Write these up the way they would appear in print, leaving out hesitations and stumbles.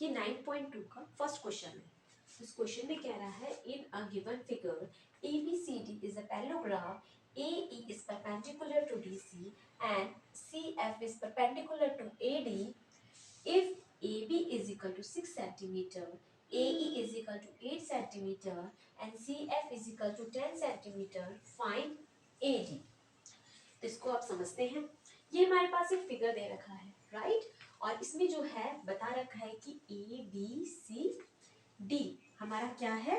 ये 9.2 का first question है। इस क्वेश्चन में कह रहा है in a given figure ABCD is a parallelogram, AE is perpendicular to DC and CF is perpendicular to AD. If AB is equal to 6 centimeter, AE is equal to 8 centimeter and CF is equal to 10 centimeter, find AD. तो इसको आप समझते हैं। ये हमारे पास एक figure दे रखा है, राइट? और इसमें जो है बता रखा है कि ABCD हमारा क्या है,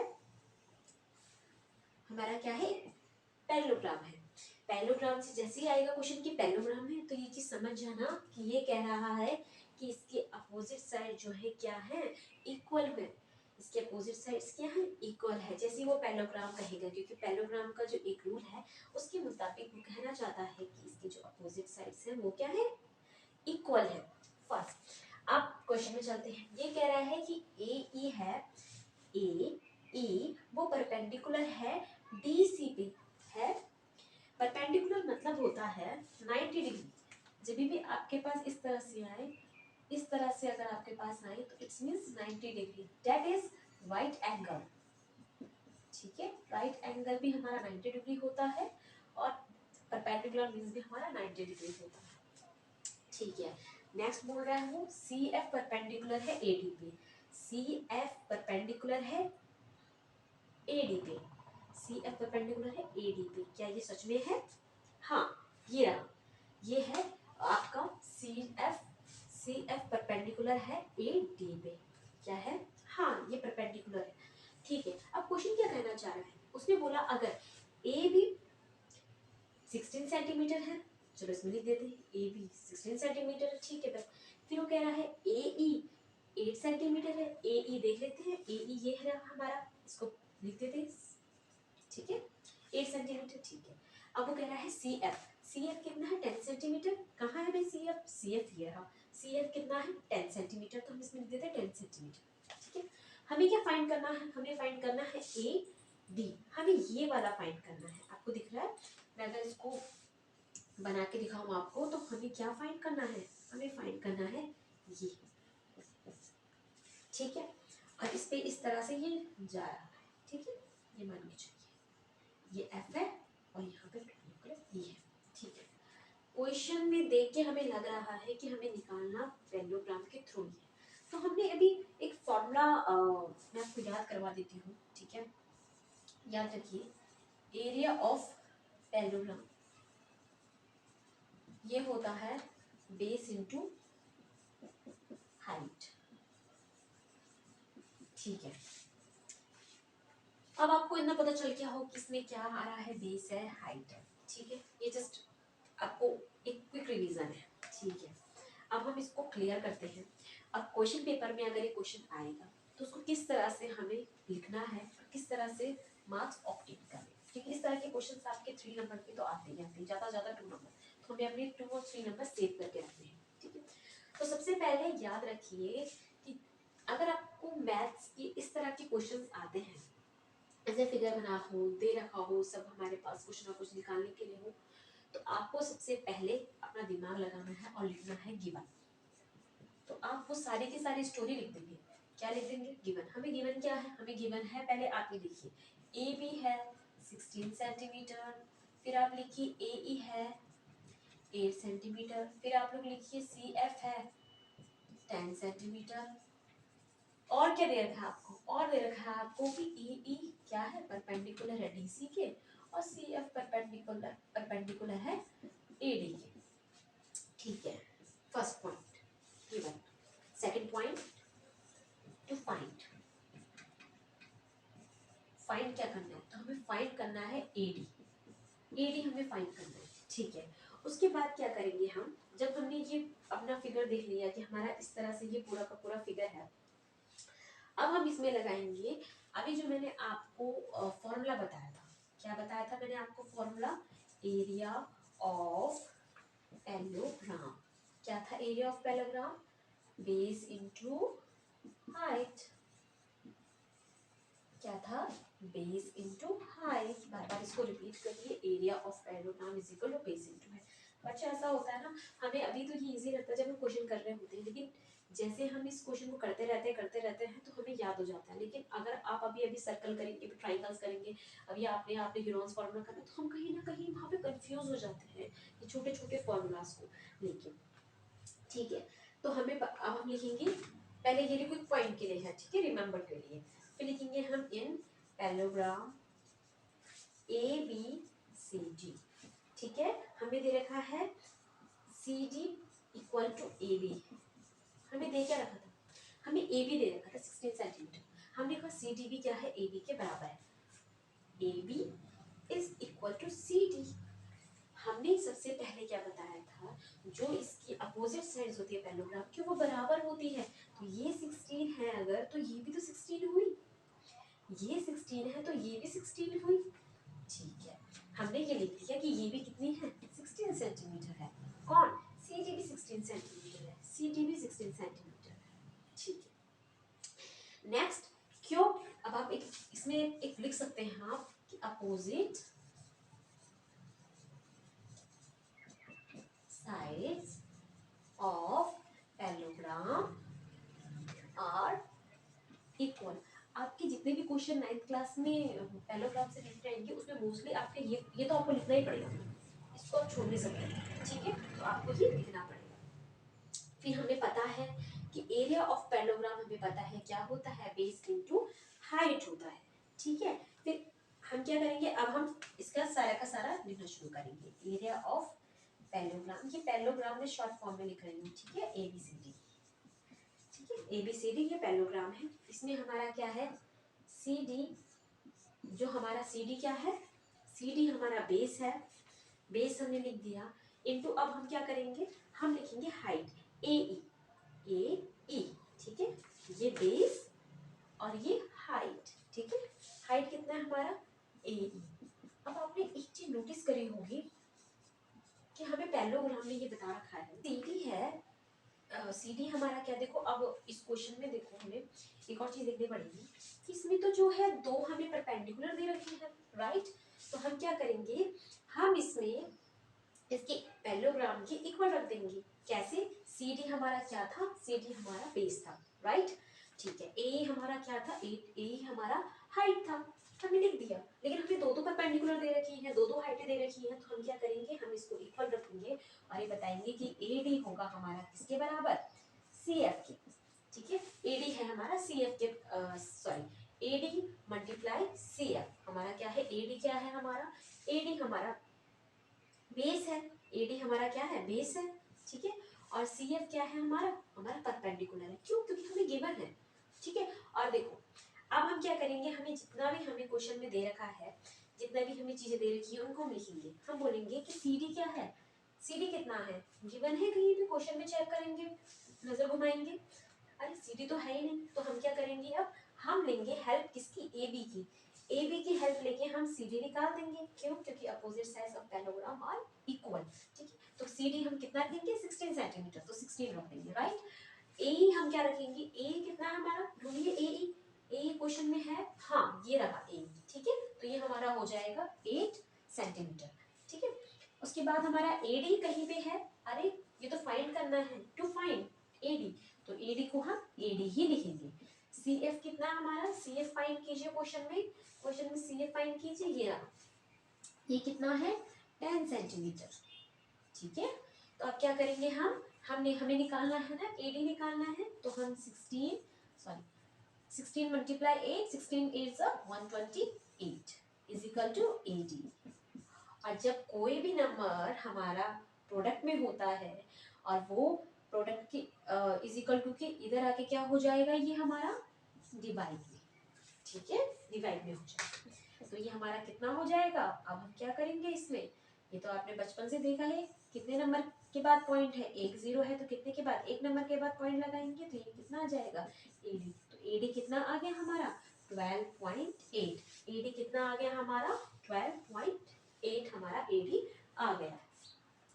पैरेललोग्राम है। पैरेललोग्राम से जैसे ही आएगा क्वेश्चन की पैरेललोग्राम है तो ये चीज समझ जाना कि ये कह रहा है कि इसके अपोजिट साइड जो है क्या है, इक्वल है। इसके अपोजिट साइड्स क्या है, इक्वल है। जैसे वो पैरेललोग्राम कहेगा, क्योंकि पैरेललोग्राम का जो एक रूल है उसके मुताबिक वो कहना चाहता है कि इसके जो अपोजिट साइड्स है वो क्या है, इक्वल है। फर्स्ट अब क्वेश्चन में चलते हैं। ये कह रहा है कि AE है, AE वो परपेंडिकुलर है DC पे है। परपेंडिकुलर मतलब होता है 90 डिग्री। जब भी आपके पास इस तरह से आए, इस तरह से अगर आपके पास आए तो it's means 90 degree, that is right angle. ठीक है, राइट एंगल भी हमारा 90 डिग्री होता है और परपेंडिकुलर मींस भी हमारा 90 डिग्री होता है। ठीक है, नेक्स्ट बोल रहा हूँ CF परपेंडिकुलर है AD पे। CF परपेंडिकुलर है AD पे, CF परपेंडिकुलर है AD पे। क्या ये सच में है? हाँ, ये रहा, ये है आपका CF परपेंडिकुलर है AD पे। क्या है? हाँ, ये परपेंडिकुलर है। ठीक है, अब क्वेश्चन क्या कहना चाह रहा है, उसने बोला अगर AB 16 सेंटीमीटर है, चलो इसमें लिख देते हैं AB 16 सेंटीमीटर है। ठीक है, बस फिर वो कह रहा है AE 8 सेंटीमीटर है। AE देख लेते हैं, AE ये है हमारा, इसको लिख देते हैं। ठीक है, 8 सेंटीमीटर। ठीक है, अब वो कह रहा है CF कितना है, 10 सेंटीमीटर। कहाँ है भाई CF ये रहा। CF कितना है, 10 सेंटीमीटर, तो हम इसमें लिख देते हैं 10 सेंटीमीटर। ठीक है, हमें क्या फाइंड करना है, हमें फाइंड करना है AD। हमें ये वाला फाइंड करना है। आपको दिख रहा है, मैं अगर इसको बना के दिखाऊं आपको तो हमें क्या फाइंड करना है, हमें फाइंड करना है ये। ठीक है, और इस पे इस तरह से ये जा रहा है। ठीक है, ये मान के चलिए ये F है और यहाँ पे E है। ठीक है, क्वेश्चन में देख के हमें लग रहा है कि हमें निकालना पैरेललोग्राम के थ्रू ही है। तो हमने अभी एक फॉर्मूला मैं आपको याद करवा देती हूँ। ठीक है, याद रखिए, एरिया ऑफ पैरेललोग्राम ये होता है बेस इनटू हाइट। ठीक है, अब आपको इतना पता चल गया हो कि इसमें क्या आ रहा है, बेस है, हाइट है। ठीक है, ये जस्ट आपको एक क्विक रिवीजन है। ठीक है, अब हम इसको क्लियर करते हैं। अब क्वेश्चन पेपर में अगर ये क्वेश्चन आएगा तो उसको किस तरह से हमें लिखना है, किस तरह से मार्क्स ऑप्टेन करने, क्योंकि इस तरह के क्वेश्चन आपके 3 नंबर के तो आते ही आते हैं, ज्यादा ज्यादा 2 नंबर, तो हमें अपने 2 और 3 नंबर सेव करके रखने हैं। ठीक है, तो सबसे पहले याद रखिए कि अगर आपको मैथ्स की इस तरह के क्वेश्चन आते हैं, ऐसे फिगर बना हो, दे रखा हो, सब हमारे पास कुछ ना कुछ निकालने के लिए हो, तो आपको सबसे पहले अपना दिमाग लगाना है और लिखना है गिवन। तो आप वो सारी की सारी स्टोरी लिख देंगे। क्या लिख देंगे, गिवन। हमें गिवन क्या है, हमें गिवन है, पहले आप ये लिखिए, AB है 16 सेंटीमीटर, फिर आप लिखिए AE है 8 सेंटीमीटर, फिर आप लोग लिखिए CF है 10 सेंटीमीटर। और क्या दे रखा है आपको, और दे रखा है आपको कि EE क्या है, परपेंडिकुलर है DC के, और CF परपेंडिकुलर है AD के। ठीक है, first point given. Second point, to find. Find क्या करना है, तो हमें फाइंड करना है AD। AD हमें फाइंड करना है। ठीक है, उसके बाद क्या करेंगे हम, जब हमने ये अपना फिगर देख लिया कि हमारा इस तरह से ये पूरा का पूरा फिगर है, अब हम इसमें लगाएंगे अभी जो मैंने आपको फॉर्मूला बताया था। क्या बताया था मैंने आपको फॉर्मूला, एरिया ऑफ पैरेललोग्राम। क्या था area of parallelogram, base into height. क्या था, बेस इनटू हाइट। बार बार इसको रिपीट करिए, area of parallelogram is equal to base into height. बच्चा ऐसा होता है ना, हमें अभी तो ये इजी लगता है जब हम क्वेश्चन कर रहे होते हैं, लेकिन जैसे हम इस क्वेश्चन को करते रहते हैं तो हमें याद हो जाता है, लेकिन अगर आप अभी अभी सर्कल करेंगे, ट्राइंगल्स करेंगे, अभी आपने आपने ह्यूरॉन्स फार्मूला करना, तो हम कहीं ना कहीं वहाँ पे कंफ्यूज हो जाते हैं ये छोटे छोटे फॉर्मूलाज को लेके। ठीक है, तो हमें अब हम लिखेंगे, पहले ये लिक्विड पॉइंट के लिए है, ठीक है, रिमेंबर के लिए। फिर लिखेंगे हम in parallelogram A B C D. ठीक है, हमें दे रखा है C D equal to A B. हमें दे क्या रखा था, हमें ए बी दे रखा था 16 सेंटीमीटर। हमने कहा सी डी भी क्या है, ए बी के बराबर है। A B is equal to C D. हमने सबसे पहले क्या बताया था, जो इसकी अपोजिट साइड्स होती है पैरेललोग्राम की वो बराबर होती है। तो ये 16 है अगर, तो ये भी तो 16 हुई, ये 16 है तो ये भी 16 हुई। ठीक है, हमने ये लिख दिया कि ये भी कितनी है, 16 सेंटीमीटर है। कौन, सी डी भी 16 सेंटीमीटर है, सी डी भी 16 सेंटीमीटर है। ठीक है, नेक्स्ट, क्यों, अब आप एक इसमें एक लिख सकते हैं आप कि opposite sides of parallelogram are equal। आपके जितने भी क्वेश्चन 9th क्लास में पैरेललोग्राम से रिलेटेड आएंगे उसमें मोस्टली आपके ये तो आपको लिखना ही पड़ेगा, इसको आप छोड़ नहीं सकते। ठीक है, तो आपको ये लिखना पड़ेगा। फिर हमें पता है कि एरिया ऑफ पैरेललोग्राम हमें पता है क्या होता है, बेस इनटू हाइट होता है। ठीक है, फिर हम क्या करेंगे, अब हम इसका का सारा लिखना शुरू करेंगे। एरिया ऑफ पैरेललोग्राम, ये पैरेललोग्राम में शॉर्ट फॉर्म में लिख रही हूँ, ठीक है, ए बी सी डी। ठीक है, ए बी सी डी ये पैरेललोग्राम है। इसमें हमारा क्या है, सी डी, जो हमारा सी डी क्या है, सी डी हमारा बेस है, बेस हमने लिख दिया, इनटू अब हम क्या करेंगे, हम लिखेंगे हाइट, ए ई, ए ई। ठीक है, ये बेस और ये हाइट। ठीक है, हाइट कितना है हमारा, ए ई। अब आपने एक चीज नोटिस करी होगी कि हमें पैरेललोग्राम में ये बता रखा है सी डी है, सी डी हमारा क्या, देखो अब इस क्वेश्चन में देखो हमें एक और चीज देखनी पड़ेगी, इसमें तो जो है दो हमें परपेंडिकुलर दे रखे हैं, राइट। तो हम क्या करेंगे, हम इसमें इसके पैरेललोग्राम के इक्वल रख देंगे। कैसे, सी डी हमारा क्या था, सी डी हमारा बेस था, राइट। ठीक है, ए हमारा क्या था, ए हमारा हाइट था, हमने लिख दिया। लेकिन हमें दो दो परपेंडिकुलर दे रखी है, दो दो हाइटें दे रखी है, तो हम क्या करेंगे, हम इसको इक्वल रखेंगे और ये बताएंगे कि ए डी होगा हमारा किसके बराबर, सी एफ के। ठीक है, ए डी है हमारा सी एफ के, sorry, A D multiply C F हमारा क्या है, ए डी क्या है हमारा, ए डी हमारा बेस है, ए डी हमारा क्या है, बेस है। ठीक है, और सी एफ क्या है हमारा, हमारा परपेंडिकुलर है। क्यों, क्योंकि हमें गिवन है। ठीक है, और देखो अब हम क्या करेंगे, हमें जितना भी हमें क्वेश्चन में दे रखा है, जितना भी हमें चीजें दे रखी है उनको हम लिखेंगे। हम बोलेंगे कि सी डी क्या है, सी डी कितना है, गिवन है, कहीं भी क्वेश्चन में चेक करेंगे, नजर घुमाएंगे, अरे सी डी तो है ही नहीं। तो हम क्या करेंगे, अब हम लेंगे हेल्प किसकी, ए बी की। ए बी की हेल्प लेके हम सी डी निकाल देंगे। क्यों, क्योंकि opposite sides of parallelogram are equal. ठीक है, तो सी डी हम कितना देंगे, 16 सेंटीमीटर, तो 16 रख देंगे, राइट। ए हम क्या रखेंगे, ए कितना है हमारा, ढूंढिए ए ई, ए क्वेश्चन में है, हाँ ये रहा ए। ठीक है, तो ये हमारा हो जाएगा 8 सेंटीमीटर। ठीक है, उसके बाद हमारा ए डी कहीं पे है, अरे ये तो फाइंड करना है, टू फाइंड ए डी, तो ए डी को हम ए डी ही लिखेंगे। सी एफ कितना है हमारा, सी एफ फाइंड कीजिए, क्वेश्चन में सी एफ फाइंड कीजिए, ये रहा, ये कितना है, 10 सेंटीमीटर। ठीक है, तो अब क्या करेंगे, हमें निकालना है ना, ए डी निकालना है, तो हम 16 multiply 8, 16 8 128 is equal to A D. और जब कोई भी नंबर हमारा प्रोडक्ट में होता है और वो प्रोडक्ट की इज इक्वल टू के इधर आके क्या हो जाएगा, ये हमारा डिवाइड में। ठीक है, डिवाइड में हो जाएगा, तो ये हमारा कितना हो जाएगा। अब हम क्या करेंगे इसमें, ये तो आपने बचपन से देखा है, कितने नंबर के बाद पॉइंट है, एक जीरो है, तो कितने के बाद, एक नंबर के बाद पॉइंट लगाएंगे, तो ये कितना आ जाएगा, एडी। तो एडी कितना आ गया हमारा, 12.8। एडी कितना आ गया हमारा, 12.8 हमारा एडी आ गया।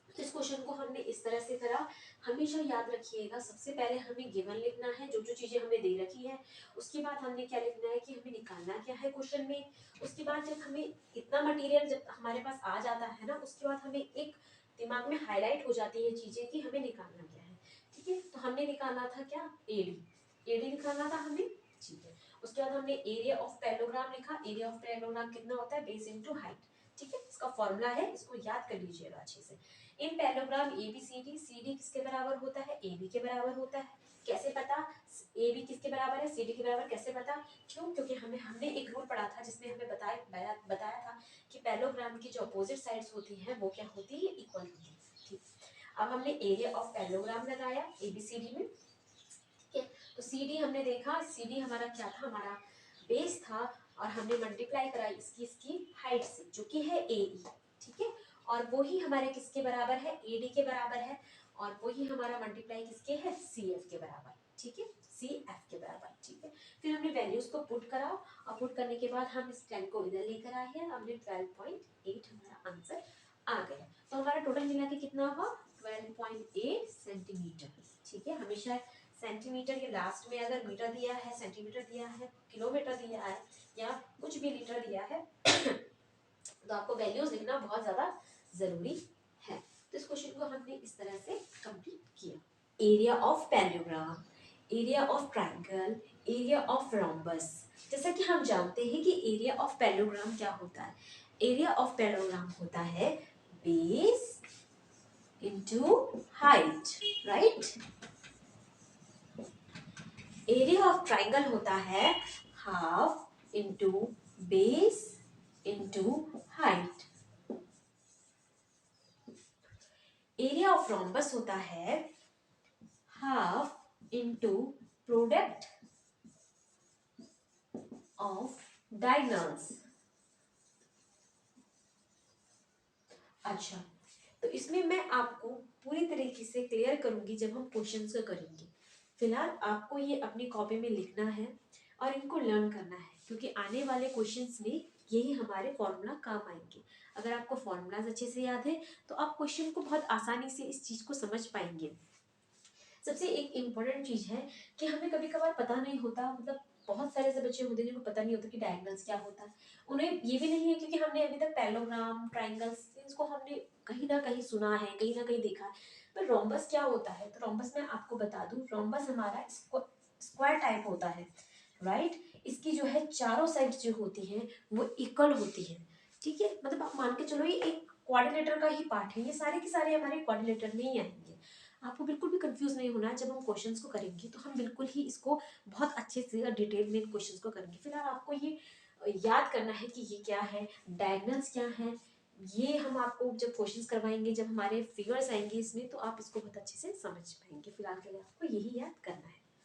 तो इस क्वेश्चन को हमने इस तरह से करा। हमेशा याद रखिएगा, सबसे पहले हमें गिवन लिखना है, जो जो चीजें हमें दे रखी है। उसके बाद हमने क्या लिखना है कि हमें निकालना क्या है क्वेश्चन में। उसके बाद जब हमें इतना मटेरियल जब हमारे पास आ जाता है ना, उसके बाद हमें एक दिमाग में हाईलाइट हो जाती है चीजें कि हमें निकालना क्या है। ठीक है, तो हमने निकालना था क्या, एडी, एडी निकालना था हमें, ठीक है। उसके बाद हमने एरिया ऑफ पैरेललोग्राम लिखा, एरिया ऑफ पैरेललोग्राम कितना होता है, बेस इनटू हाइट, ठीक है, इसका फॉर्मूला है, इसको याद कर लीजिएगा अच्छे से। इन पैरेललोग्राम एबीसीडी, सीडी किसके बराबर होता है, एबी के बराबर होता है। कैसे पता, एबी किसके बराबर है, सीडी के बराबर, कैसे पता, क्यों, क्योंकि हमने एक रूल पढ़ा था जिसमें हमें बताया था कि पैरेललोग्राम की जो अपोजिट साइड्स होती हैं वो क्या होती है, इक्वल होती है, ठीक। अब हमने एरिया ऑफ पैरेललोग्राम लगाया एबीसीडी में, ठीक है। तो सीडी हमने देखा, सीडी हमारा क्या था, हमारा बेस था, और हमने मल्टीप्लाई करा इसकी हाइट से जो कि है एई, ठीक है, और वही हमारे किसके बराबर है, एडी के बराबर है, और वही हमारा मल्टीप्लाई किसके है, सीएफ के बराबर, ठीक है, सीएफ के बराबर, ठीक है। फिर हमने वैल्यूज को पुट करा, और पुट करने के बाद हम इस 10 को इधर लेकर आए हैं, हमने 12.8 हमारा आंसर आ गया। तो हमारा टोटल मिला के कितना हुआ, 12.8 सेंटीमीटर, ठीक है। हमेशा सेंटीमीटर के लास्ट में अगर मीटर दिया है, सेंटीमीटर दिया है, किलोमीटर दिया है, या कुछ भी लीटर दिया है तो आपको वैल्यूज लिखना बहुत ज्यादा जरूरी है। तो इस क्वेश्चन को हमने इस तरह से कंप्लीट किया। Area of parallelogram, area of triangle, area of rhombus. जैसा कि हम जानते हैं कि एरिया ऑफ पैरेललोग्राम क्या होता है, एरिया ऑफ पैरेललोग्राम होता है base into height, right. Area of triangle होता है half into base into height. Area of rhombus होता है half into product of diagonals. अच्छा, तो इसमें मैं आपको पूरी तरीके से क्लियर करूंगी जब हम क्वेश्चंस को करेंगे। फिलहाल आपको ये अपनी कॉपी में लिखना है और इनको लर्न करना है, क्योंकि आने वाले क्वेश्चंस में यही हमारे फॉर्मूला काम आएंगे। अगर आपको फॉर्मूलाज अच्छे से याद है तो आप क्वेश्चन को बहुत आसानी से इस चीज को समझ पाएंगे। सबसे एक इम्पोर्टेंट चीज है कि हमें कभी कभार पता नहीं होता, मतलब बहुत सारे ऐसे बच्चे होते हैं जिनको पता नहीं होता कि डायगोनल्स क्या होता है। उन्हें ये भी नहीं है क्योंकि हमने अभी तक पैरेललोग्राम, ट्रायंगल्स, इसको हमने कहीं ना कहीं सुना है, कहीं ना कहीं देखा है। पर रोम्बस क्या होता है, तो रोम्बस मैं आपको बता दूं, रोम्बस हमारा स्क्वायर टाइप होता है, राइट। इसकी जो है चारों साइड्स जो होती हैं वो इक्वल होती है, ठीक है। मतलब आप मान के चलो ये एक क्वाड्रिलेटर का ही पार्ट है, ये सारे के सारे हमारे क्वाड्रिलेटर में ही आएंगे। आपको बिल्कुल भी कंफ्यूज नहीं होना है, जब हम क्वेश्चंस को करेंगे तो हम बिल्कुल ही इसको बहुत अच्छे से और डिटेल में क्वेश्चंस को करेंगे। फिलहाल आपको ये याद करना है कि ये क्या है, डायगोनल्स क्या है, ये हम आपको जब क्वेश्चंस करवाएंगे, जब हमारे फिगर्स आएंगे इसमें, तो आप इसको बहुत अच्छे से समझ पाएंगे। फिलहाल के लिए आपको यही याद करना है।